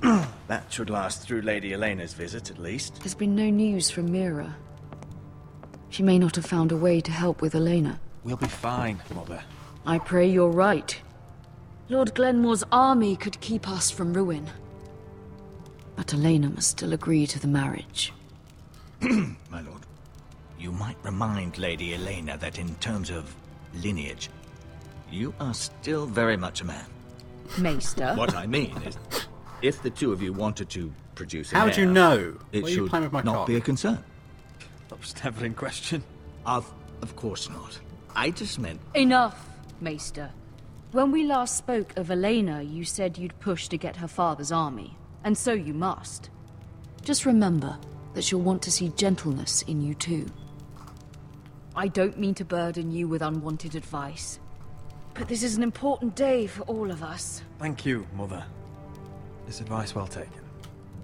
That should last through Lady Elena's visit, at least. There's been no news from Mira. She may not have found a way to help with Elena. We'll be fine, Mother. I pray you're right. Lord Glenmore's army could keep us from ruin. But Elena must still agree to the marriage. My lord, you might remind Lady Elena that in terms of lineage, you are still very much a man. Maester? What I mean is, if the two of you wanted to produce an How would you heir, know? it Why are you should playing with my not cock? be a concern. That was never in question. Of course not. I just meant... Enough, Maester. When we last spoke of Elena, you said you'd push to get her father's army. And so you must. Just remember that she'll want to see gentleness in you too. I don't mean to burden you with unwanted advice, but this is an important day for all of us. Thank you, Mother. This advice well taken.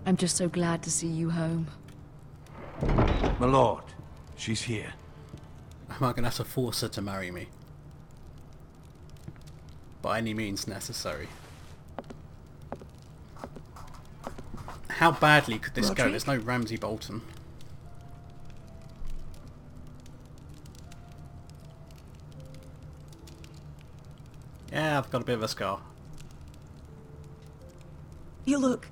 I'm just so glad to see you home. My lord, she's here. Am I going to have to force her to marry me? By any means necessary. How badly could this go? Rodrik? There's no Ramsay Bolton. Yeah, I've got a bit of a scar. You look.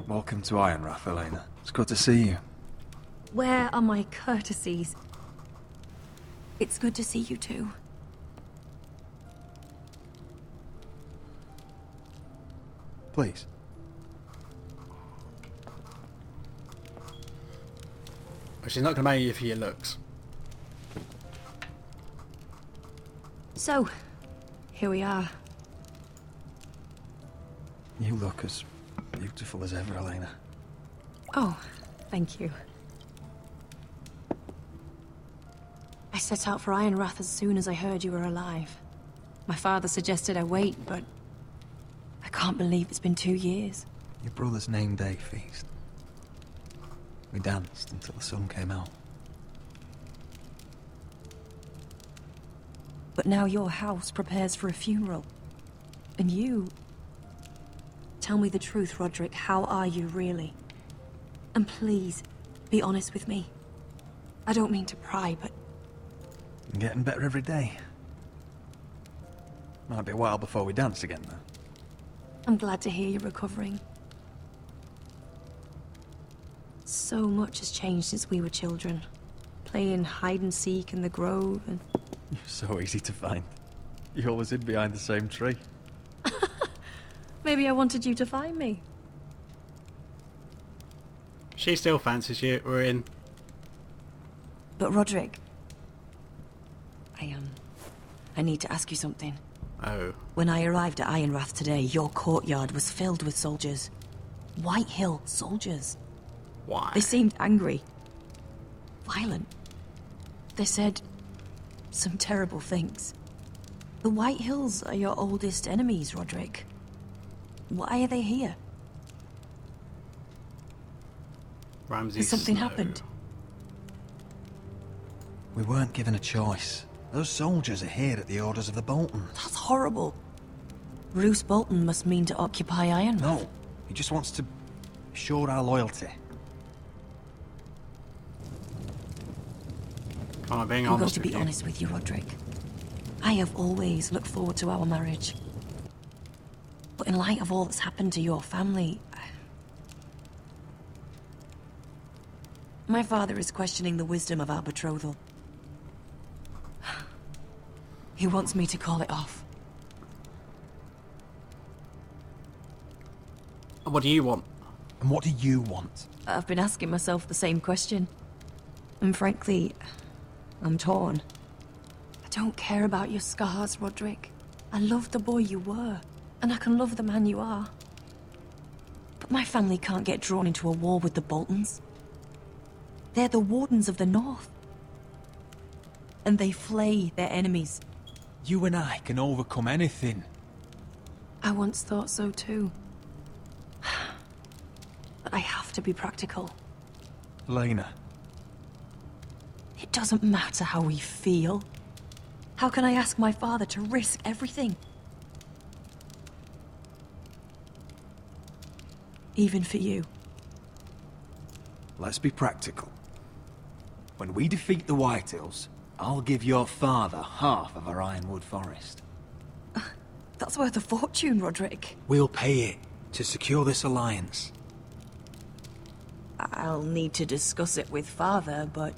Welcome to Ironrath, Elena. It's good to see you. Where are my courtesies? It's good to see you too. Please. Well, she's not going to marry you for your looks. So, here we are. You look as beautiful as ever, Elena. Oh, thank you. I set out for Ironrath as soon as I heard you were alive. My father suggested I wait, but I can't believe it's been 2 years. Your brother's name day feast. We danced until the sun came out. But now your house prepares for a funeral. And you... Tell me the truth, Rodrik. How are you really? And please, be honest with me. I don't mean to pry, but... I'm getting better every day. Might be a while before we dance again, though. I'm glad to hear you're recovering. So much has changed since we were children. Playing hide and seek in the grove and... You're so easy to find. You always hid behind the same tree. Maybe I wanted you to find me. She still fancies you. We're in. But Rodrik... I need to ask you something. Oh. When I arrived at Ironrath today, your courtyard was filled with soldiers. White Hill soldiers. Why? They seemed angry. Violent. They said some terrible things. The White Hills are your oldest enemies, Rodrik. Why are they here? Ramsay Has something Snow. happened? We weren't given a choice. Those soldiers are here at the orders of the Bolton. That's horrible. Roose Bolton must mean to occupy Ironrath. No, he just wants to assure our loyalty. Come on, being I'm going honest to with be you. honest with you, Rodrik. I have always looked forward to our marriage. But in light of all that's happened to your family... My father is questioning the wisdom of our betrothal. He wants me to call it off. What do you want? And what do you want? I've been asking myself the same question. And frankly, I'm torn. I don't care about your scars, Rodrik. I love the boy you were, and I can love the man you are. But my family can't get drawn into a war with the Boltons. They're the Wardens of the North. And they flay their enemies. You and I can overcome anything. I once thought so too. But I have to be practical. Elena. It doesn't matter how we feel. How can I ask my father to risk everything? even for you. Let's be practical. When we defeat the Whitehills, I'll give your father half of our Ironwood forest. That's worth a fortune, Rodrik. We'll pay it to secure this alliance. I'll need to discuss it with Father, but...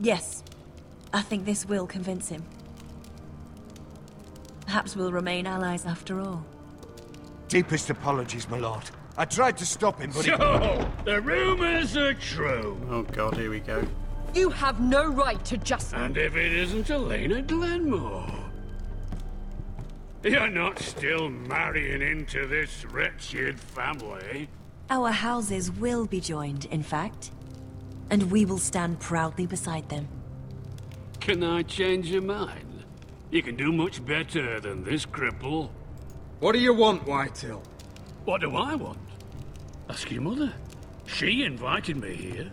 Yes, I think this will convince him. Perhaps we'll remain allies after all. Deepest apologies, my lord. I tried to stop him, but So, the rumors are true. Oh god, here we go. You have no right to just... And if it isn't Elena Glenmore? You're not still marrying into this wretched family. Our houses will be joined, in fact. And we will stand proudly beside them. Can I change your mind? You can do much better than this cripple. What do you want, Whitehill? What do I want? Ask your mother. She invited me here.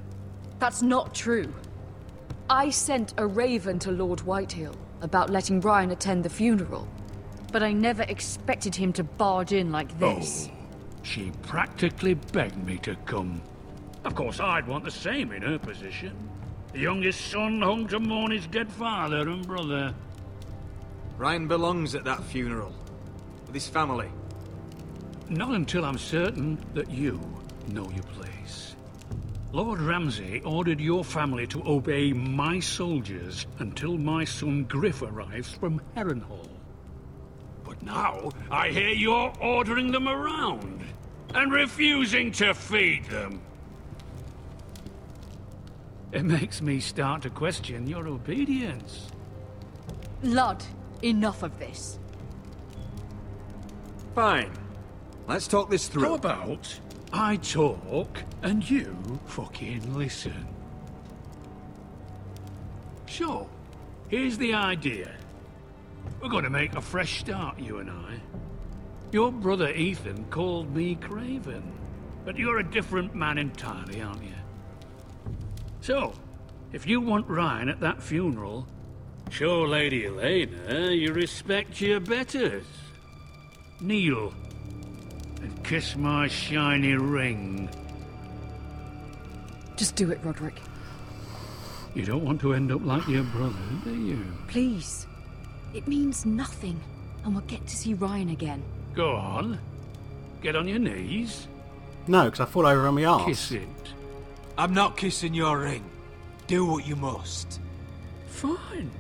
That's not true. I sent a raven to Lord Whitehill about letting Ryan attend the funeral. But I never expected him to barge in like this. Oh, she practically begged me to come. Of course, I'd want the same in her position. The youngest son home to mourn his dead father and brother. Ryan belongs at that funeral. With his family. Not until I'm certain that you know your place. Lord Ramsay ordered your family to obey my soldiers until my son Griff arrives from Harrenhal. But now, I hear you're ordering them around, and refusing to feed them. It makes me start to question your obedience. Lud, enough of this. Fine. Let's talk this through. How about I talk, and you fucking listen? So, here's the idea. We're going to make a fresh start, you and I. Your brother Ethan called me Craven, but you're a different man entirely, aren't you? So, if you want Ryan at that funeral, show Lady Elena you respect your betters. Kneel and kiss my shiny ring. Just do it, Rodrik. You don't want to end up like your brother, do you? Please. It means nothing, and we'll get to see Ryan again. Go on. Get on your knees. No, because I fall over on my arse. Kiss it. I'm not kissing your ring. Do what you must. Fine.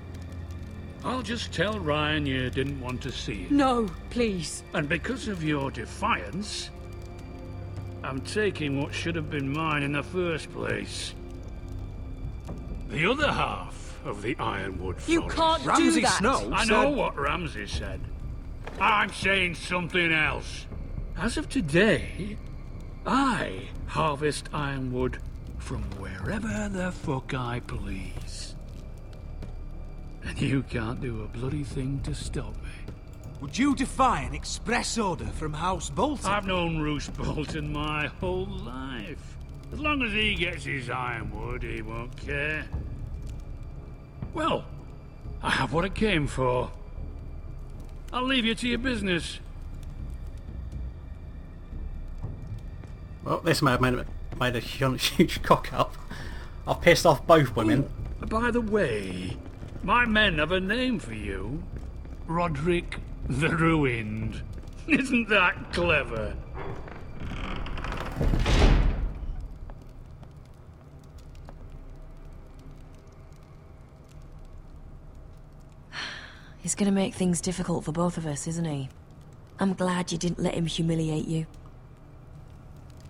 I'll just tell Ryan you didn't want to see him. No, please. And because of your defiance, I'm taking what should have been mine in the first place. The other half of the Ironwood forest. You can't do Ramsay that. Snow I said... know what Ramsay said. I'm saying something else. As of today, I harvest Ironwood from wherever the fuck I please. And you can't do a bloody thing to stop me. Would you defy an express order from House Bolton? I've known Roose Bolton my whole life. As long as he gets his Ironwood, he won't care. Well, I have what I came for. I'll leave you to your business. Well, this may have made a huge cock up. I've pissed off both women. Oh, by the way, my men have a name for you. Rodrik the Ruined. Isn't that clever? He's gonna make things difficult for both of us, isn't he? I'm glad you didn't let him humiliate you.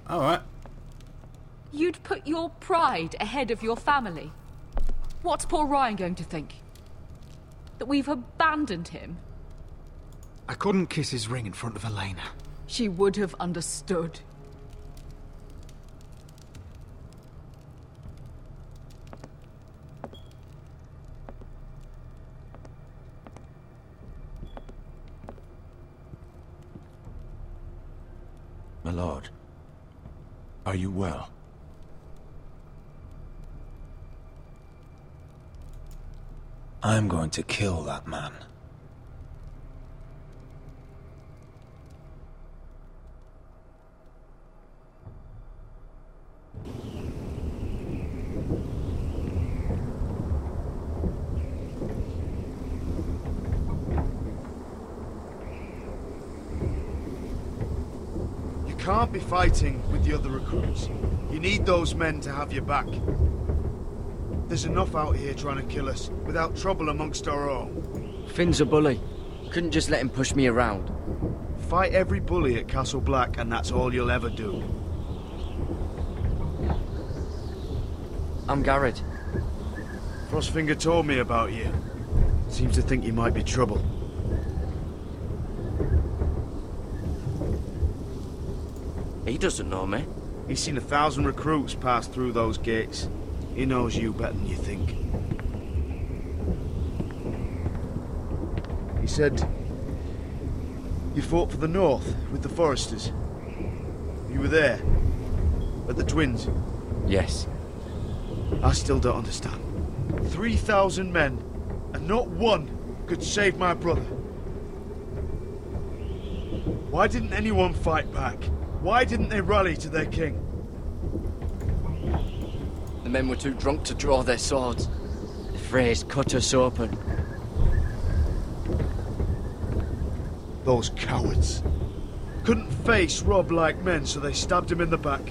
Alright. You'd put your pride ahead of your family. What's poor Ryan going to think? That we've abandoned him? I couldn't kiss his ring in front of Elena. She would have understood. My lord, are you well? I'm going to kill that man. can't be fighting with the other recruits. You need those men to have your back. There's enough out here trying to kill us, without trouble amongst our own. Finn's a bully. Couldn't just let him push me around. Fight every bully at Castle Black, and that's all you'll ever do. I'm Gared. Frostfinger told me about you. Seems to think you might be trouble. He doesn't know me. He's seen 1,000 recruits pass through those gates. He knows you better than you think. He said you fought for the North with the Forresters. You were there, at the Twins. Yes. I still don't understand. 3,000 men, and not one could save my brother. Why didn't anyone fight back? Why didn't they rally to their king? The men were too drunk to draw their swords. The Freys cut us open. Those cowards. Couldn't face Rob like men, so they stabbed him in the back.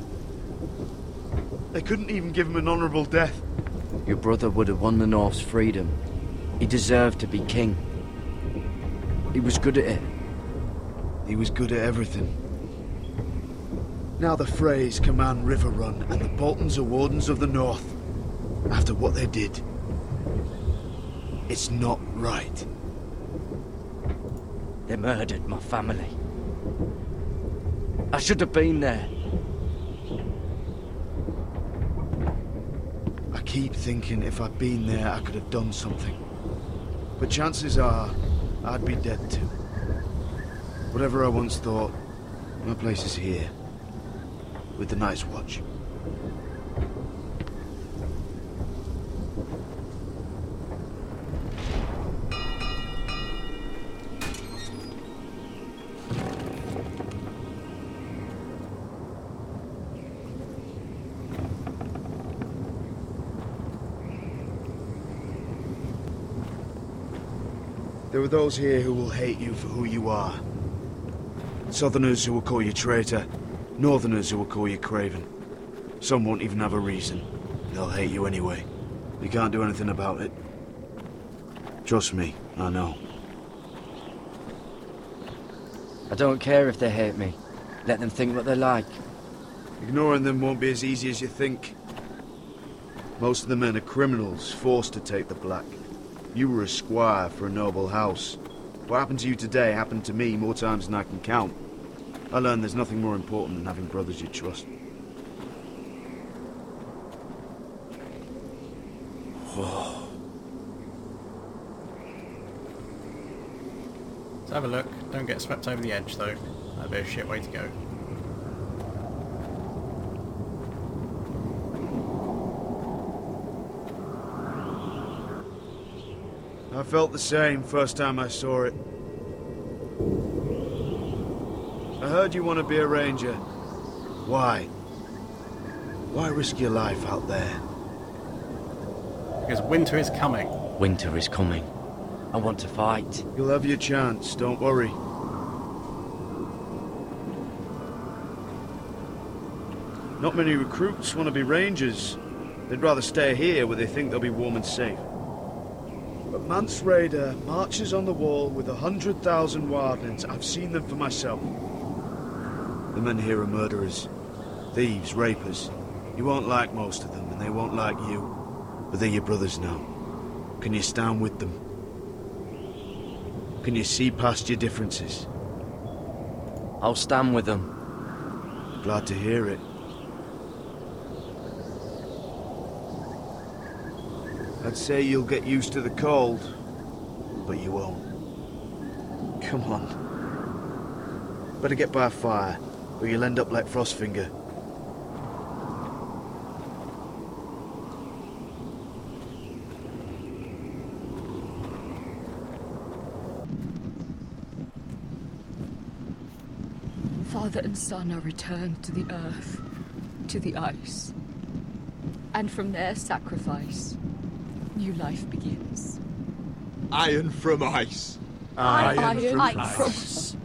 They couldn't even give him an honourable death. Your brother would have won the North's freedom. He deserved to be king. He was good at it. He was good at everything. Now the Freys command Riverrun, and the Boltons are Wardens of the North. After what they did. It's not right. They murdered my family. I should have been there. I keep thinking if I'd been there, I could have done something. But chances are, I'd be dead too. Whatever I once thought, my place is here. With the Night's Watch. There are those here who will hate you for who you are. Southerners who will call you traitor. Northerners who will call you craven. Some won't even have a reason. They'll hate you anyway. You can't do anything about it. Trust me, I know. I don't care if they hate me. Let them think what they like. Ignoring them won't be as easy as you think. Most of the men are criminals, forced to take the black. You were a squire for a noble house. What happened to you today happened to me more times than I can count. I learned there's nothing more important than having brothers you trust. Let's have a look. Don't get swept over the edge, though. That'd be a shit way to go. I felt the same first time I saw it. I heard you want to be a ranger. Why? Why risk your life out there? Because winter is coming. Winter is coming. I want to fight. You'll have your chance, don't worry. Not many recruits want to be rangers. They'd rather stay here where they think they'll be warm and safe. But Mance Raider marches on the wall with 100,000 wildlings. I've seen them for myself. The men here are murderers. Thieves, rapers. You won't like most of them, and they won't like you. But they're your brothers now. Can you stand with them? Can you see past your differences? I'll stand with them. Glad to hear it. I'd say you'll get used to the cold, but you won't. Come on. Better get by a fire, or you'll end up like Frostfinger. Father and son are returned to the earth, to the ice. And from their sacrifice, new life begins. Iron from ice. Iron from ice.